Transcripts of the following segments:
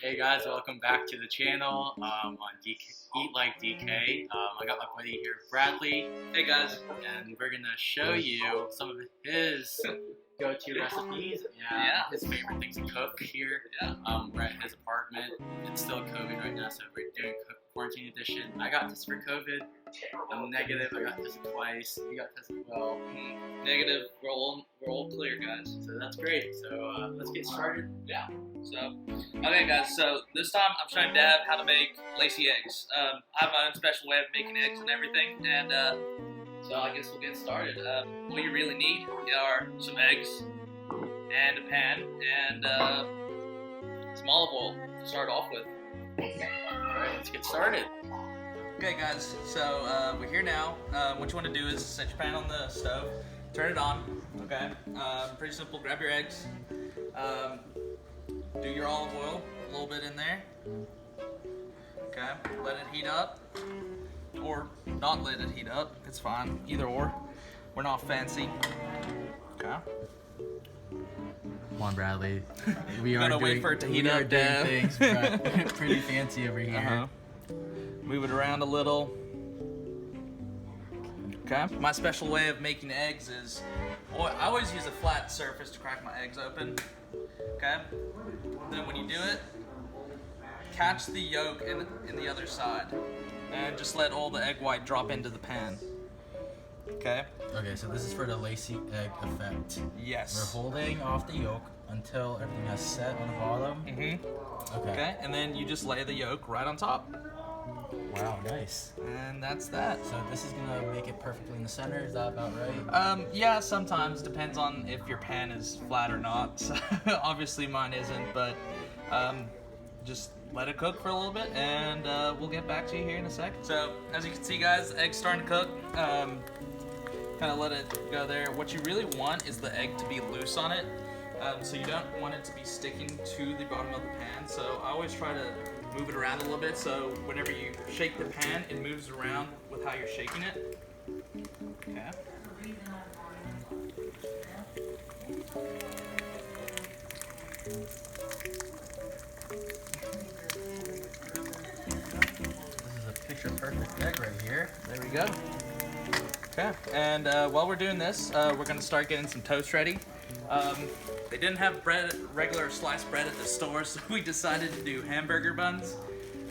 Hey guys, welcome back to the channel on Eat Like DK. I got my buddy here, Bradley. Hey guys. And we're gonna show you some of his go-to recipes and Yeah. his favorite things to cook here. Yeah. We're at his apartment. It's still COVID right now, so we're doing quarantine edition. I got this for COVID. I'm negative. I got this twice. You got this as well. Negative. We're all clear, guys. So that's great. So let's get started. Yeah. So, okay, guys. So this time I'm showing Dav how to make lacy eggs. I have my own special way of making eggs and everything, and so I guess we'll get started. What you really need are some eggs and a pan and some olive oil to start off with. Alright, let's get started. Okay, guys. So we're here now. What you want to do is set your pan on the stove, turn it on. Okay. Pretty simple. Grab your eggs. Do your olive oil, a little bit in there. Okay, let it heat up, or not let it heat up, it's fine, either or. We're not fancy. Okay. Come on, Bradley. We Gotta wait for it to heat up, Dad. Things pretty fancy over here. Move it around a little. Okay. My special way of making eggs is, I always use a flat surface to crack my eggs open. Okay. Then when you do it, catch the yolk in the other side, and just let all the egg white drop into the pan. Okay. Okay, so this is for the lacy egg effect. Yes. We're holding off the yolk until everything has set on the bottom. Mm-hmm. Okay. Okay, and then you just lay the yolk right on top. Wow, nice. And that's that. So this is gonna make it perfectly in the center, is that about right? Yeah, sometimes. Depends on if your pan is flat or not. So, obviously mine isn't, but just let it cook for a little bit, and we'll get back to you here in a second. So, as you can see, guys, the egg's starting to cook. Kind of let it go there. What you really want is the egg to be loose on it. So you don't want it to be sticking to the bottom of the pan. So I always try to move it around a little bit, so whenever you shake the pan, it moves around with how you're shaking it. Okay. This is a picture perfect egg right here. There we go. Okay, and while we're doing this, we're gonna start getting some toast ready. They didn't have regular sliced bread at the store, so we decided to do hamburger buns.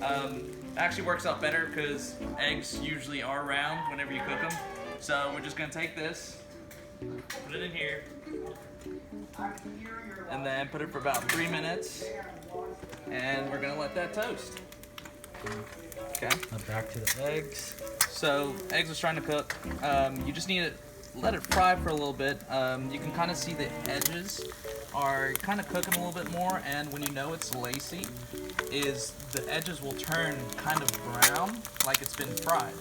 It actually works out better because eggs usually are round whenever you cook them. So we're just gonna take this, put it in here, and then put it for about 3 minutes, and we're gonna let that toast. Okay. Now back to the eggs. So eggs are starting to cook. You just need to let it fry for a little bit. You can kind of see the edges are kind of cooking a little bit more, and when you know it's lacy, is the edges will turn kind of brown, like it's been fried.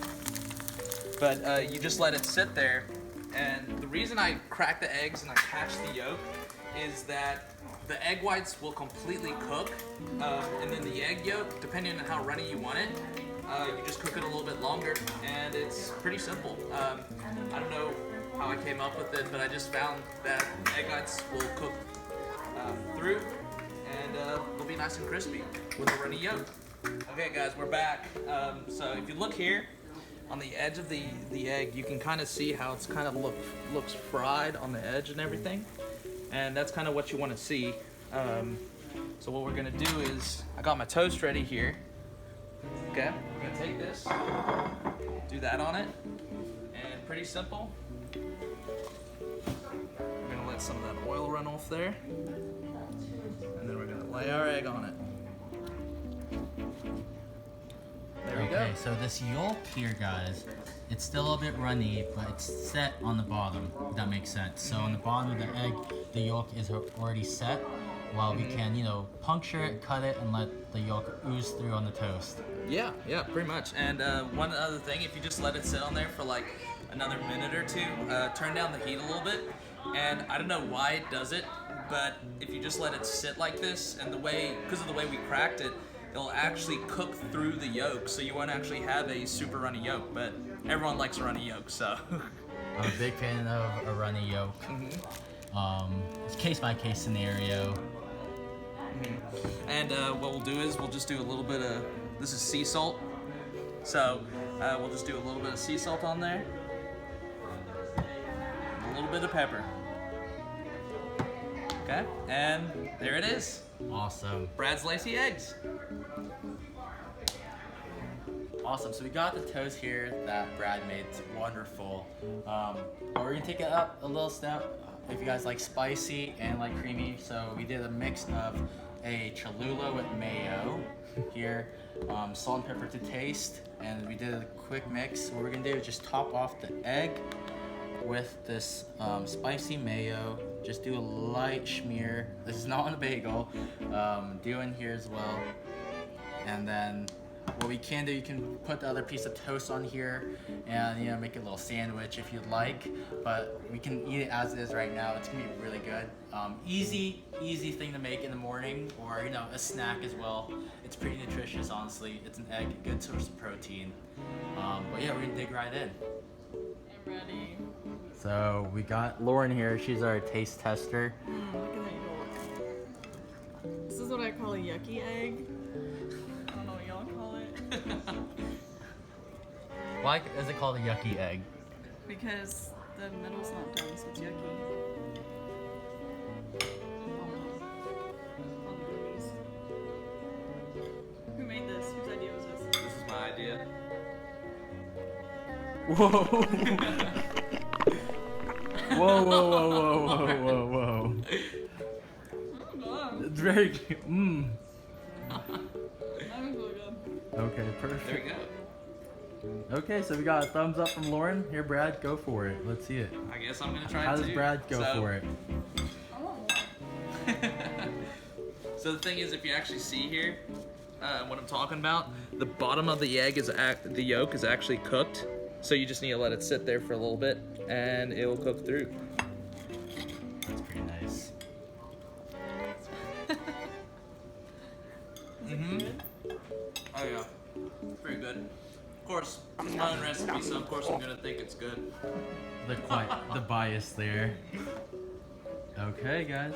But you just let it sit there, and the reason I crack the eggs and I catch the yolk is that the egg whites will completely cook, and then the egg yolk, depending on how runny you want it, you just cook it a little bit longer, and it's pretty simple. I don't know how I came up with it, but I just found that egg whites will cook through, and they'll be nice and crispy with a runny yolk. Okay, guys, we're back. So if you look here on the edge of the egg, you can kind of see how it's kind of looks fried on the edge and everything, and that's kind of what you want to see. So what we're gonna do is, I got my toast ready here. Okay, we're gonna take this, do that on it, and pretty simple. We're gonna let some of that oil run off there, and then we're gonna lay our egg on it. There we go. Okay, so this yolk here, guys, it's still a bit runny, but it's set on the bottom, if that makes sense. So on the bottom of the egg, the yolk is already set, while we can, puncture it, cut it, and let the yolk ooze through on the toast. Yeah, pretty much. And one other thing, if you just let it sit on there for like another minute or two, turn down the heat a little bit. And I don't know why it does it, but if you just let it sit like this, and because of the way we cracked it, it'll actually cook through the yolk, so you won't actually have a super runny yolk. But everyone likes a runny yolk, so. I'm a big fan of a runny yolk. It's case by case scenario. And what we'll do is we'll just do a little bit of, this is sea salt. So we'll just do a little bit of sea salt on there. A little bit of pepper. Okay, and there it is. Awesome. Brad's Lacy eggs. Awesome. So we got the toast here that Brad made. It's wonderful. But we're gonna take it up a little step. If you guys like spicy and like creamy, so we did a mix of a Cholula with mayo here, salt and pepper to taste, and we did a quick mix. What we're gonna do is just top off the egg with this spicy mayo. Just do a light smear. This is not on a bagel. Do in here as well. And then what we can do, you can put the other piece of toast on here and make a little sandwich if you'd like. But we can eat it as it is right now. It's gonna be really good. Easy thing to make in the morning, or a snack as well. It's pretty nutritious, honestly. It's an egg, good source of protein. But yeah, we're gonna dig right in. I'm ready. So we got Lauren here. She's our taste tester. Look at that yolk. This is what I call a yucky egg. I don't know what y'all call it. Why is it called a yucky egg? Because the middle's not done, so it's yucky. Who made this? Whose idea was this? This is my idea. Whoa. Whoa. It's very That was really good. Okay, perfect. There we go. Okay, so we got a thumbs up from Lauren. Here, Brad, go for it. Let's see it. I guess I'm gonna try How it does too. Brad go for it? I want more. So the thing is, if you actually see here, what I'm talking about, the bottom of the egg the yolk is actually cooked. So you just need to let it sit there for a little bit, and it will cook through. That's pretty nice. Oh yeah, very good. Of course, it's my own recipe, so of course I'm gonna think it's good. The bias there. Okay, guys.